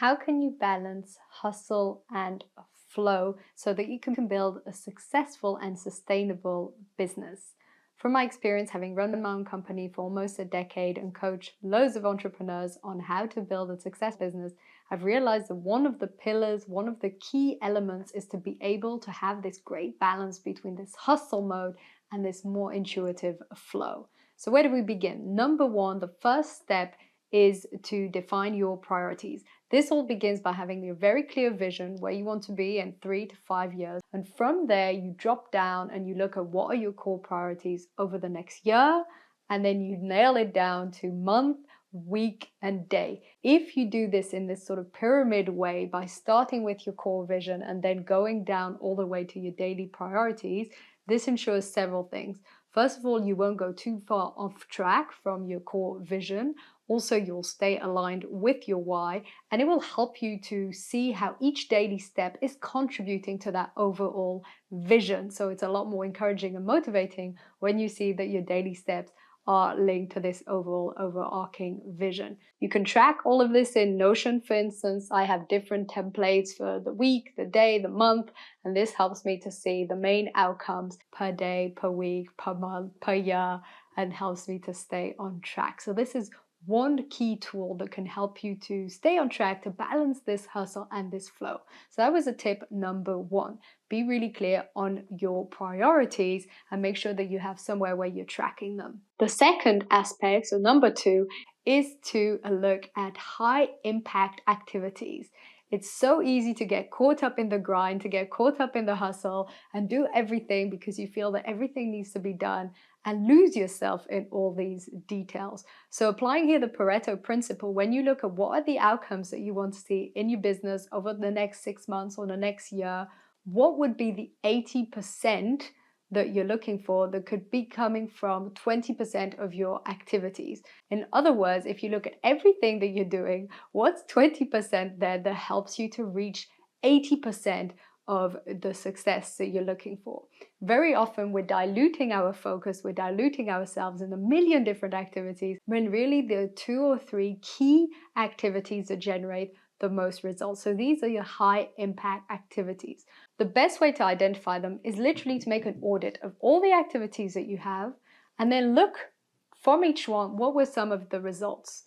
How can you balance hustle and flow so that you can build a successful and sustainable business? From my experience, having run my own company for almost a decade and coached loads of entrepreneurs on how to build a success business, I've realized that one of the pillars, one of the key elements is to be able to have this great balance between this hustle mode and this more intuitive flow. So, where do we begin? Number one, the first step is to define your priorities. This all begins by having a very clear vision where you want to be in 3 to 5 years. And from there, you drop down and you look at what are your core priorities over the next year. And then you nail it down to month, week, and day. If you do this in this sort of pyramid way by starting with your core vision and then going down all the way to your daily priorities, this ensures several things. First of all, you won't go too far off track from your core vision. Also, you'll stay aligned with your why, and it will help you to see how each daily step is contributing to that overall vision. So it's a lot more encouraging and motivating when you see that your daily steps are linked to this overall overarching vision. You can track all of this in Notion, for instance. I have different templates for the week, the day, the month, and this helps me to see the main outcomes per day, per week, per month, per year, and helps me to stay on track. So this is one key tool that can help you to stay on track, to balance this hustle and this flow. So that was a tip number one. Be really clear on your priorities and make sure that you have somewhere where you're tracking them. The second aspect, so number two, is to look at high impact activities. It's so easy to get caught up in the grind, to get caught up in the hustle and do everything because you feel that everything needs to be done and lose yourself in all these details. So applying here the Pareto principle, when you look at what are the outcomes that you want to see in your business over the next 6 months or the next year, what would be the 80% that you're looking for that could be coming from 20% of your activities? In other words, if you look at everything that you're doing, what's 20% there that helps you to reach 80% of the success that you're looking for? Very often we're diluting our focus, we're diluting ourselves in a million different activities when really there are 2 or 3 key activities that generate the most results. So these are your high impact activities. The best way to identify them is literally to make an audit of all the activities that you have and then look from each one, what were some of the results?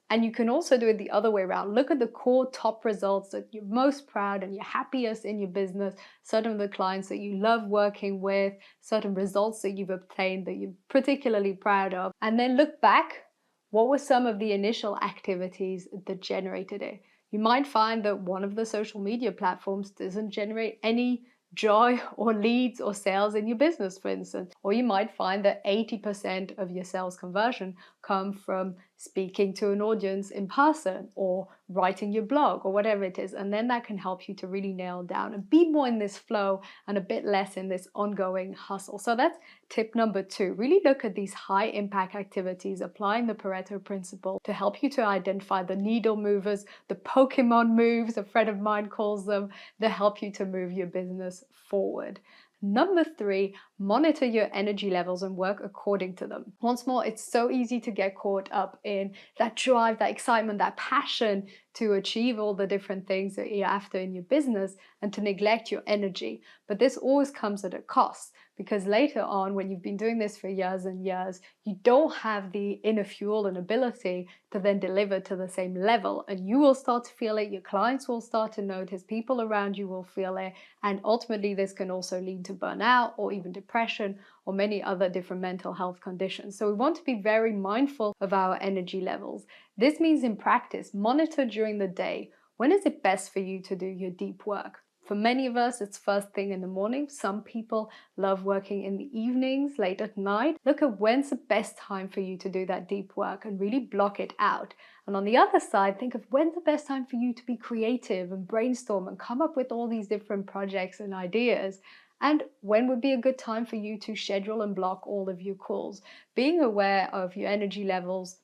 And you can also do it the other way around. Look at the core top results that you're most proud and you're happiest in your business, certain of the clients that you love working with, certain results that you've obtained that you're particularly proud of. And then look back, what were some of the initial activities that generated it? You might find that one of the social media platforms doesn't generate any joy or leads or sales in your business, for instance. Or you might find that 80% of your sales conversion come from speaking to an audience in person or writing your blog or whatever it is. And then that can help you to really nail down and be more in this flow and a bit less in this ongoing hustle. So that's tip number two. Really look at these high impact activities, applying the Pareto principle to help you to identify the needle movers, the Pokemon moves, a friend of mine calls them, that help you to move your business forward. Number three, monitor your energy levels and work according to them. Once more, it's so easy to get caught up in that drive, that excitement, that passion to achieve all the different things that you're after in your business and to neglect your energy. But this always comes at a cost, because later on, when you've been doing this for years and years, you don't have the inner fuel and ability to then deliver to the same level. And you will start to feel it, your clients will start to notice, people around you will feel it. And ultimately, this can also lead to burnout or even depression or many other different mental health conditions. So we want to be very mindful of our energy levels. This means in practice, monitor during the day. When is it best for you to do your deep work? For many of us, it's first thing in the morning. Some people love working in the evenings, late at night. Look at when's the best time for you to do that deep work and really block it out. And on the other side, think of when's the best time for you to be creative and brainstorm and come up with all these different projects and ideas. And when would be a good time for you to schedule and block all of your calls? Being aware of your energy levels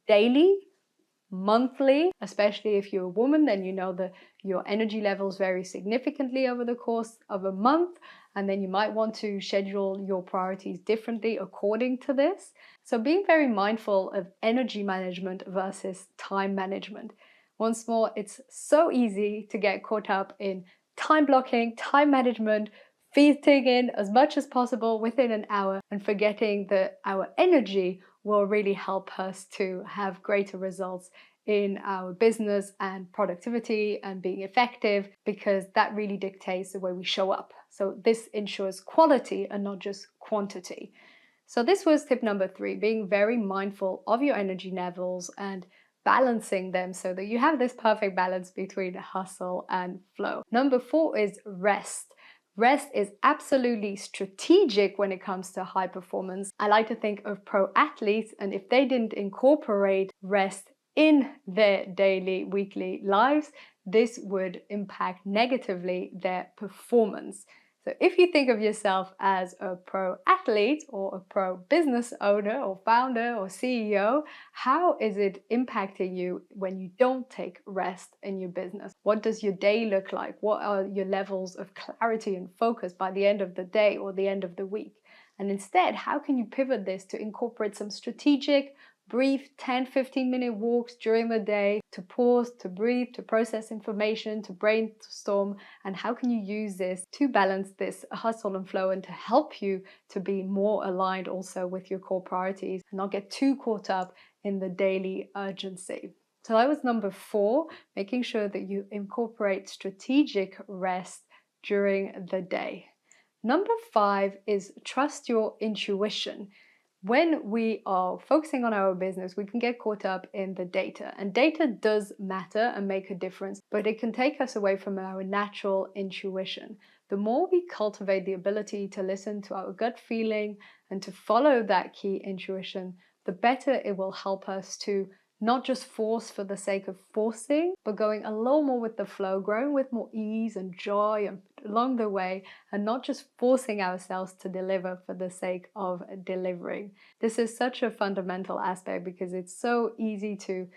daily, monthly, especially if you're a woman, then you know that your energy levels vary significantly over the course of a month, and then you might want to schedule your priorities differently according to this. So being very mindful of energy management versus time management. Once more, it's so easy to get caught up in time blocking, time management, fitting in as much as possible within an hour, and forgetting that our energy will really help us to have greater results in our business and productivity and being effective, because that really dictates the way we show up. So this ensures quality and not just quantity. So this was tip number 3, being very mindful of your energy levels and balancing them so that you have this perfect balance between hustle and flow. Number 4 is rest. Rest is absolutely strategic when it comes to high performance. I like to think of pro athletes, and if they didn't incorporate rest in their daily, weekly lives, this would impact negatively their performance. So if you think of yourself as a pro athlete or a pro business owner or founder or CEO, how is it impacting you when you don't take rest in your business? What does your day look like? What are your levels of clarity and focus by the end of the day or the end of the week? And instead, how can you pivot this to incorporate some strategic, brief 10-15-minute walks during the day to pause, to breathe, to process information, to brainstorm? And how can you use this to balance this hustle and flow and to help you to be more aligned also with your core priorities and not get too caught up in the daily urgency? So that was number 4, making sure that you incorporate strategic rest during the day. Number 5 is trust your intuition. When we are focusing on our business, we can get caught up in the data, and data does matter and make a difference, but it can take us away from our natural intuition. The more we cultivate the ability to listen to our gut feeling and to follow that key intuition, the better it will help us to not just force for the sake of forcing, but going a little more with the flow, growing with more ease and joy along the way, and not just forcing ourselves to deliver for the sake of delivering. This is such a fundamental aspect because it's so easy to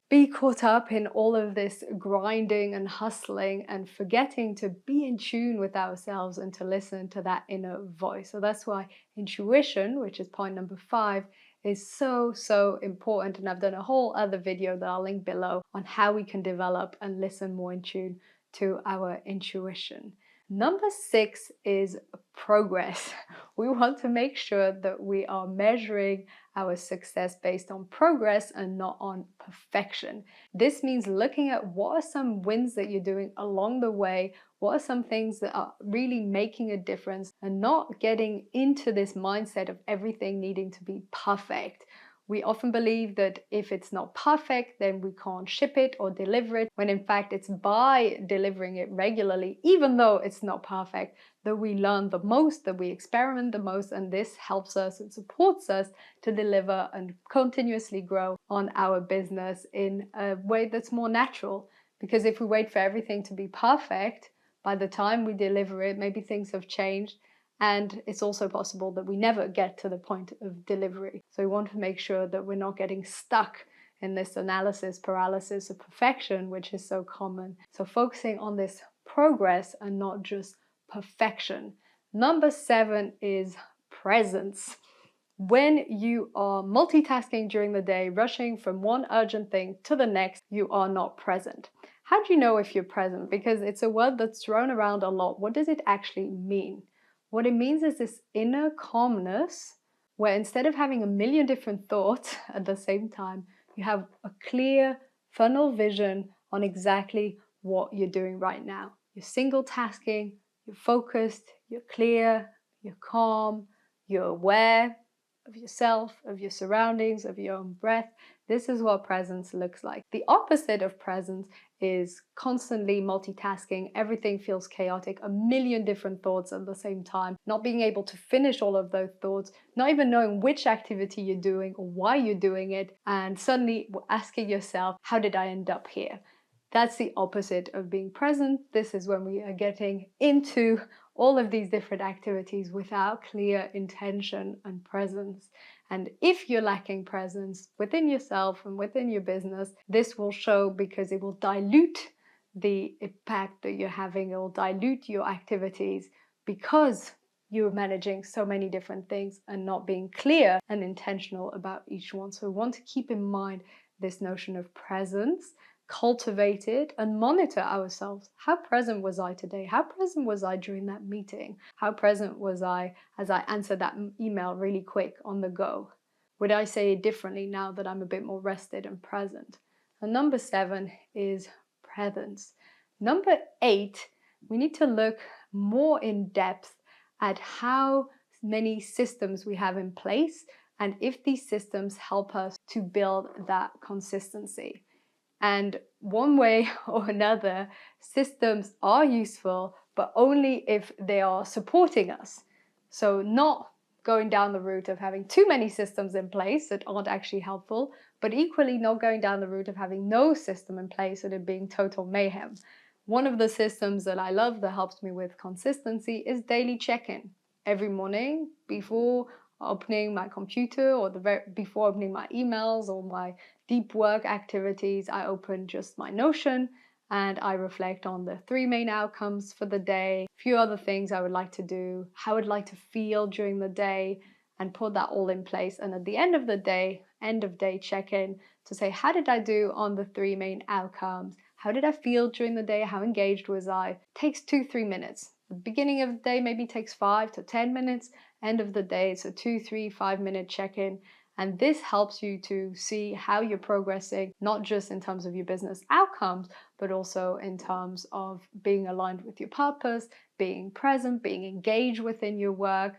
be caught up in all of this grinding and hustling and forgetting to be in tune with ourselves and to listen to that inner voice. So that's why intuition, which is point number 5, is so important. And I've done a whole other video that I'll link below on how we can develop and listen more in tune to our intuition. Number 6 is progress. We want to make sure that we are measuring our success based on progress and not on perfection. This means looking at what are some wins that you're doing along the way, what are some things that are really making a difference, and not getting into this mindset of everything needing to be perfect. We often believe that if it's not perfect, then we can't ship it or deliver it, when in fact it's by delivering it regularly, even though it's not perfect, that we learn the most, that we experiment the most, and this helps us and supports us to deliver and continuously grow on our business in a way that's more natural. Because if we wait for everything to be perfect, by the time we deliver it, maybe things have changed. And it's also possible that we never get to the point of delivery. So we want to make sure that we're not getting stuck in this analysis paralysis of perfection, which is so common. So focusing on this progress and not just perfection. Number 7 is presence. When you are multitasking during the day, rushing from one urgent thing to the next, you are not present. How do you know if you're present? Because it's a word that's thrown around a lot. What does it actually mean? What it means is this inner calmness where instead of having a million different thoughts at the same time, you have a clear funnel vision on exactly what you're doing right now. You're single tasking, you're focused, you're clear, you're calm, you're aware of yourself, of your surroundings, of your own breath. This is what presence looks like. The opposite of presence is constantly multitasking. Everything feels chaotic, a million different thoughts at the same time, not being able to finish all of those thoughts, not even knowing which activity you're doing or why you're doing it, and suddenly asking yourself, how did I end up here? That's the opposite of being present. This is when we are getting into all of these different activities without clear intention and presence. And if you're lacking presence within yourself and within your business, this will show because it will dilute the impact that you're having. It will dilute your activities because you're managing so many different things and not being clear and intentional about each one. So we want to keep in mind this notion of presence cultivate it and monitor ourselves. How present was I today? How present was I during that meeting? How present was I as I answered that email really quick on the go? Would I say it differently now that I'm a bit more rested and present? And number 7 is presence. Number 8, we need to look more in depth at how many systems we have in place and if these systems help us to build that consistency. And one way or another, systems are useful, but only if they are supporting us. So not going down the route of having too many systems in place that aren't actually helpful, but equally not going down the route of having no system in place and it being total mayhem. One of the systems that I love that helps me with consistency is daily check-in. Every morning before opening my computer or before opening my emails or my deep work activities, I open just my Notion and I reflect on the 3 main outcomes for the day, a few other things I would like to do, how I'd like to feel during the day, and put that all in place. And at the end of the day, end of day check-in to say, how did I do on the 3 main outcomes? How did I feel during the day? How engaged was I? It takes 2-3 minutes. The beginning of the day maybe takes 5 to 10 minutes. End of the day, it's a 2-3-5 minute check-in. And this helps you to see how you're progressing, not just in terms of your business outcomes, but also in terms of being aligned with your purpose, being present, being engaged within your work.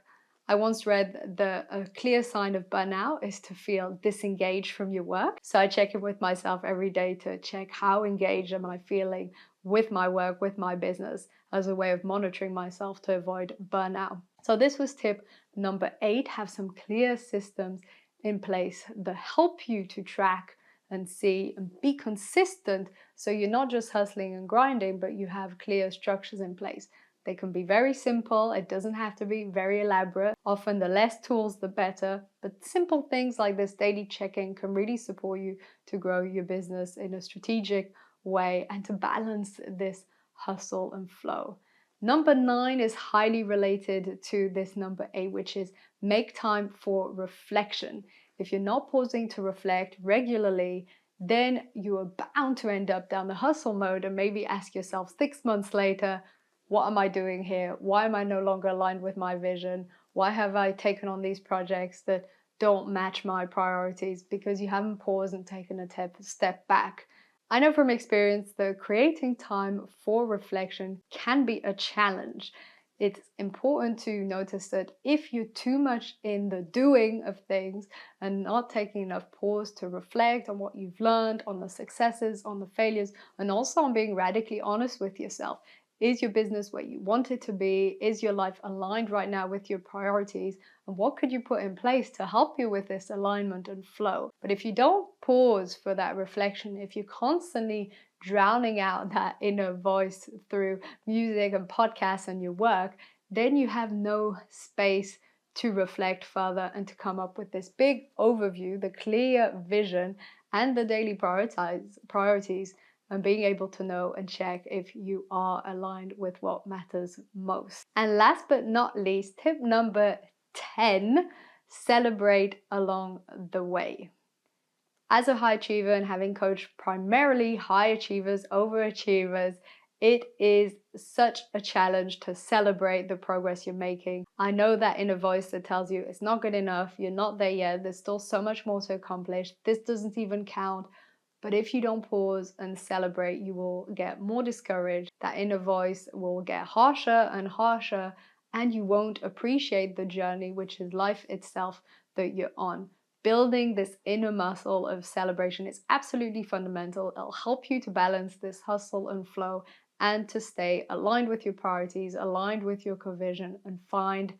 I once read a clear sign of burnout is to feel disengaged from your work. So I check in with myself every day to check how engaged am I feeling with my work, with my business, as a way of monitoring myself to avoid burnout. So this was tip number 8, have some clear systems in place that help you to track and see and be consistent, so you're not just hustling and grinding, but you have clear structures in place. They can be very simple, it doesn't have to be very elaborate. Often the less tools the better, but simple things like this daily check-in can really support you to grow your business in a strategic way and to balance this hustle and flow. Number 9 is highly related to this number 8, which is make time for reflection. If you're not pausing to reflect regularly, then you are bound to end up down the hustle mode and maybe ask yourself 6 months later, what am I doing here? Why am I no longer aligned with my vision? Why have I taken on these projects that don't match my priorities? Because you haven't paused and taken a step back. I know from experience that creating time for reflection can be a challenge. It's important to notice that if you're too much in the doing of things and not taking enough pause to reflect on what you've learned, on the successes, on the failures, and also on being radically honest with yourself. Is your business where you want it to be? Is your life aligned right now with your priorities? And what could you put in place to help you with this alignment and flow? But if you don't pause for that reflection, if you're constantly drowning out that inner voice through music and podcasts and your work, then you have no space to reflect further and to come up with this big overview, the clear vision, and the daily priorities, and being able to know and check if you are aligned with what matters most. And last but not least, tip number 10, celebrate along the way. As a high achiever and having coached primarily high achievers, overachievers, it is such a challenge to celebrate the progress you're making. I know that inner voice that tells you it's not good enough, you're not there yet, there's still so much more to accomplish, this doesn't even count. But if you don't pause and celebrate, you will get more discouraged. That inner voice will get harsher and harsher, and you won't appreciate the journey, which is life itself, that you're on. Building this inner muscle of celebration is absolutely fundamental. It'll help you to balance this hustle and flow and to stay aligned with your priorities, aligned with your vision, and find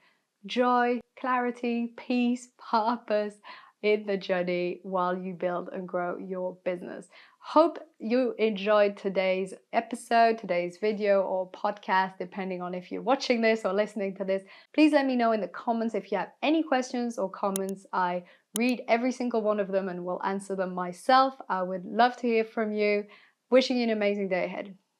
joy, clarity, peace, purpose in the journey while you build and grow your business. Hope you enjoyed today's episode, today's video or podcast, depending on if you're watching this or listening to this. Please let me know in the comments if you have any questions or comments. I read every single one of them and will answer them myself. I would love to hear from you. Wishing you an amazing day ahead.